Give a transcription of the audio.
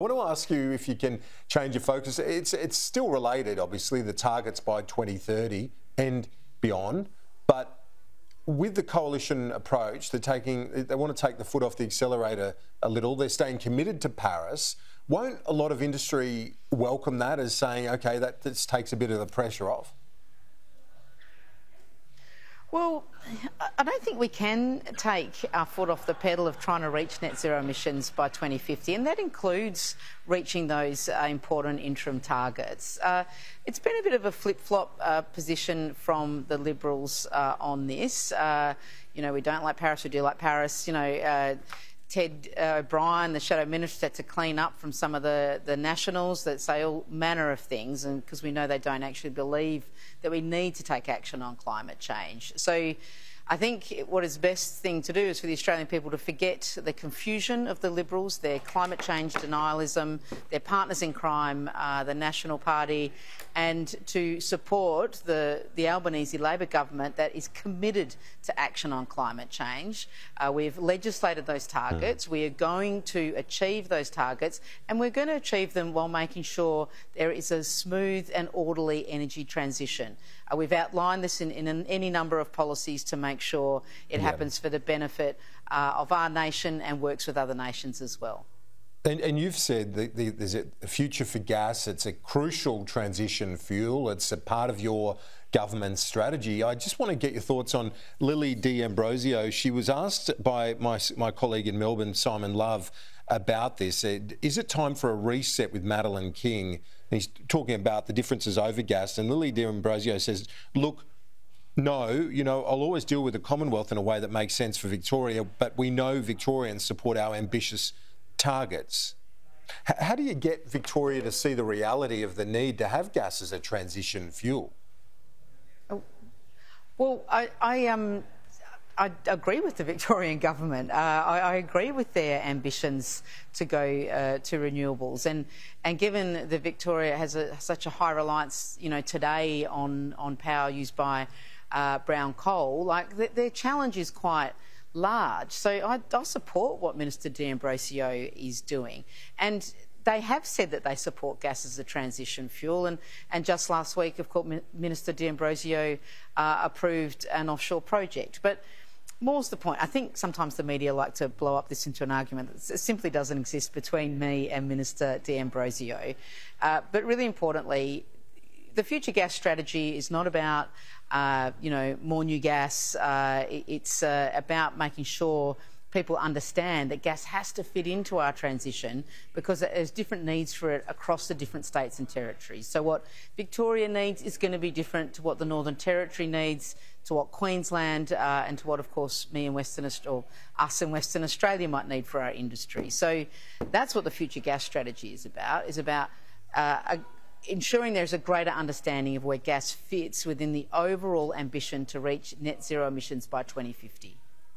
I want to ask you if you can change your focus. It's still related, obviously, the targets by 2030 and beyond. But with the coalition approach, they want to take the foot off the accelerator a little. They're staying committed to Paris. Won't a lot of industry welcome that as saying, OK, this takes a bit of the pressure off? Well, I don't think we can take our foot off the pedal of trying to reach net zero emissions by 2050, and that includes reaching those important interim targets. It's been a bit of a flip-flop position from the Liberals on this. You know, we don't like Paris, we do like Paris. You know, Ted O'Brien, the Shadow Minister, had to clean up from some of the Nationals that say all manner of things, and because we know they don't actually believe that we need to take action on climate change. So I think what is the best thing to do is for the Australian people to forget the confusion of the Liberals, their climate change denialism, their partners in crime, the National Party, and to support the Albanese Labor government that is committed to action on climate change. We've legislated those targets. We are going to achieve those targets, and we're going to achieve them while making sure there is a smooth and orderly energy transition. We've outlined this in any number of policies to make sure it happens for the benefit of our nation and works with other nations as well. And you've said that there's a future for gas. It's a crucial transition fuel. It's a part of your government's strategy. I just want to get your thoughts on Lily D'Ambrosio. She was asked by my colleague in Melbourne, Simon Love, about this. Is it time for a reset with Madeline King? And he's talking about the differences over gas. And Lily D'Ambrosio says, look, no, you know, I'll always deal with the Commonwealth in a way that makes sense for Victoria, but we know Victorians support our ambitious targets. How do you get Victoria to see the reality of the need to have gas as a transition fuel? Well, I agree with the Victorian government. I agree with their ambitions to go to renewables, and given that Victoria has such a high reliance, you know, today on power used by brown coal, like their challenge is quite large. So I support what Minister D'Ambrosio is doing, and they have said that they support gas as a transition fuel, and just last week, of course, Minister D'Ambrosio approved an offshore project. But more's the point. I think sometimes the media like to blow up this into an argument that simply doesn't exist between me and Minister D'Ambrosio. But really importantly, the future gas strategy is not about you know, more new gas. It's about making sure people understand that gas has to fit into our transition because there's different needs for it across the different states and territories. So what Victoria needs is going to be different to what the Northern Territory needs, to what Queensland and to what, of course, us in Western Australia might need for our industry. So that's what the future gas strategy is about ensuring there's a greater understanding of where gas fits within the overall ambition to reach net zero emissions by 2050.